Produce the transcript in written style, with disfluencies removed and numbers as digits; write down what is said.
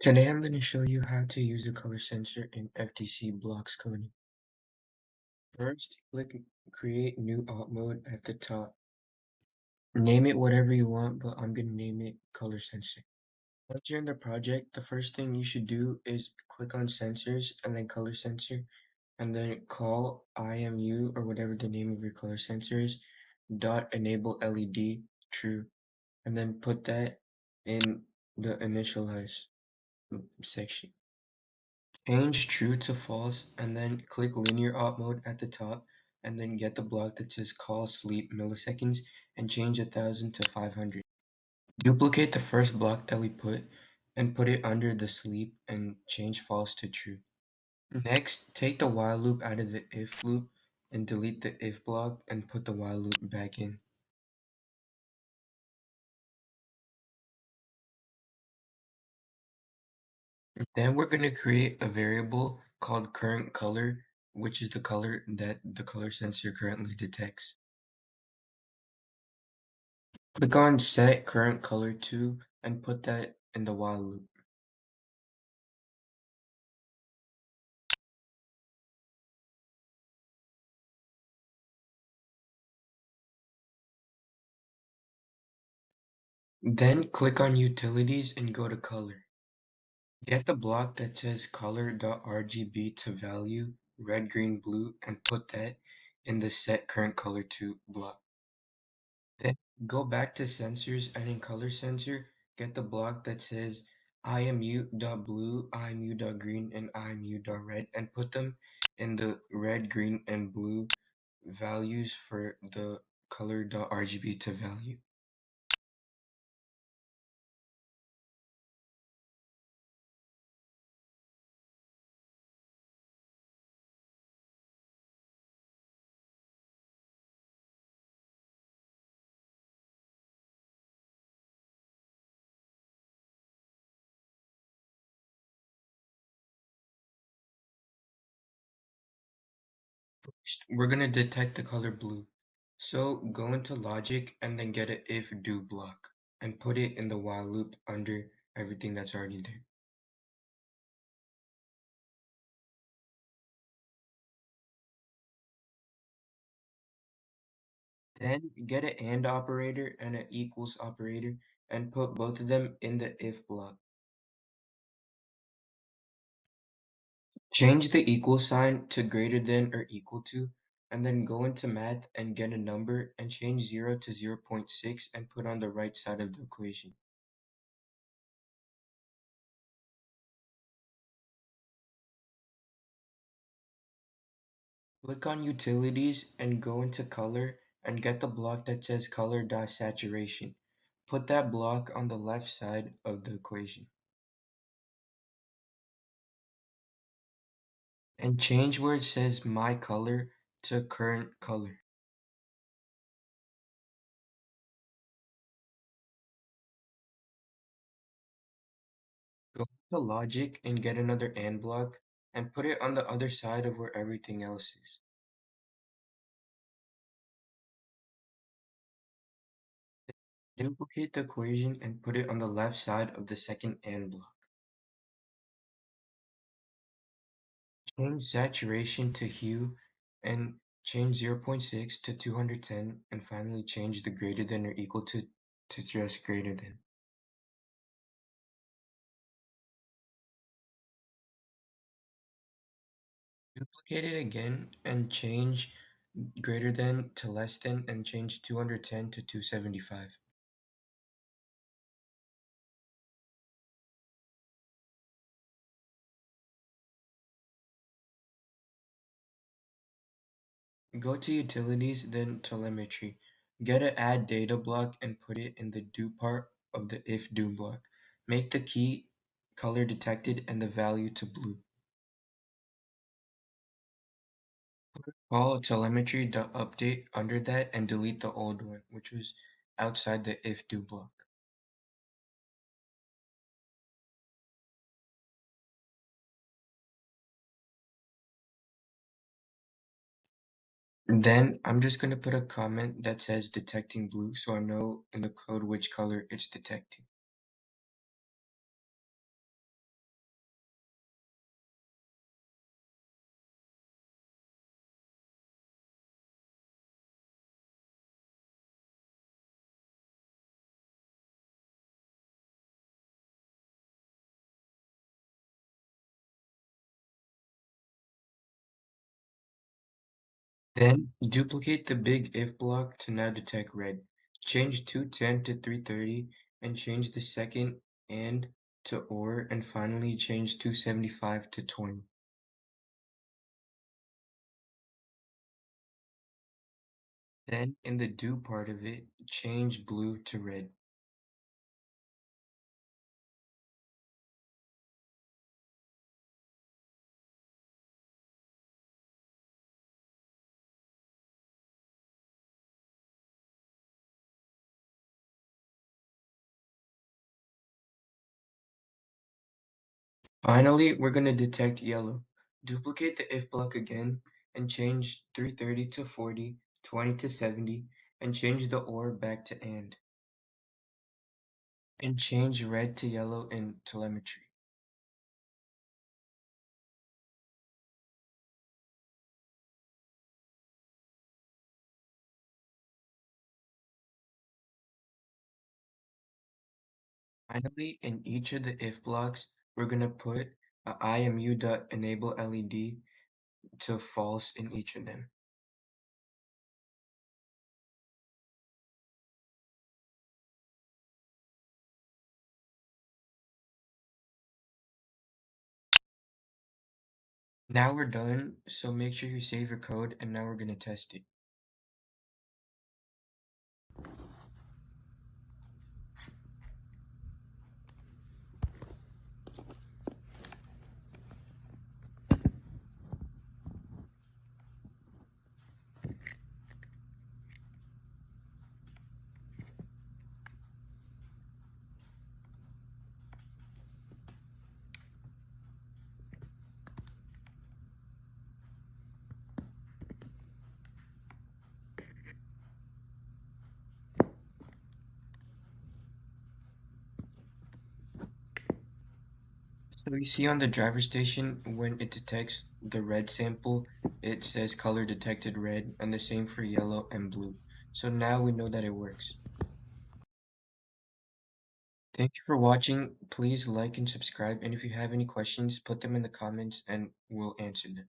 Today I'm going to show you how to use the color sensor in FTC Blocks coding. First, click Create New Alt Mode at the top. Name it whatever you want, but I'm going to name it Color Sensor. Once you're in the project, the first thing you should do is click on Sensors and then Color Sensor, and then call IMU or whatever the name of your color sensor is, dot enable LED true, and then put that in the initialize section. Change true to false and then click linear op mode at the top and then get the block that says call sleep milliseconds and change 1000 to 500. Duplicate the first block that we put and put it under the sleep and change false to true. Next, take the while loop out of the if loop and delete the if block and put the while loop back in. Then we're going to create a variable called current color, which is the color that the color sensor currently detects. Click on Set Current Color to and put that in the while loop. Then click on Utilities and go to Color. Get the block that says color.rgb to value red, green, blue and put that in the Set Current Color to block. Then go back to Sensors and in Color Sensor, get the block that says imu.blue, imu.green, and imu.red and put them in the red, green, and blue values for the color.rgb to value. First, we're going to detect the color blue. So go into logic and then get an if do block and put it in the while loop under everything that's already there. Then get an and operator and an equals operator and put both of them in the if block. Change the equal sign to greater than or equal to, and then go into math and get a number and change 0 to 0.6 and put on the right side of the equation. Click on Utilities and go into Color and get the block that says color.saturation. Put that block on the left side of the equation. And change where it says My Color to Current Color. Go to Logic and get another AND block and put it on the other side of where everything else is. Duplicate the equation and put it on the left side of the second AND block. Change saturation to hue and change 0.6 to 210 and finally change the greater than or equal to just greater than. Duplicate it again and change greater than to less than and change 210 to 275. Go to Utilities, then Telemetry. Get a Add Data block and put it in the do part of the if do block. Make the key color detected and the value to blue. Call telemetry.update under that and delete the old one, which was outside the if do block. Then I'm just going to put a comment that says detecting blue so I know in the code which color it's detecting. Then duplicate the big if block to now detect red. Change 210 to 330 and change the second and to or and finally change 275 to 20. Then in the do part of it, change blue to red. Finally, we're going to detect yellow. Duplicate the if block again and change 330 to 40, 20 to 70, and change the or back to and. And change red to yellow in telemetry. Finally, in each of the if blocks, we're going to put a IMU.enable LED to false in each of them. Now we're done, so make sure you save your code and now we're going to test it. So you see on the driver station, when it detects the red sample, it says color detected red, and the same for yellow and blue. So now we know that it works. Thank you for watching. Please like and subscribe, and if you have any questions, put them in the comments and we'll answer them.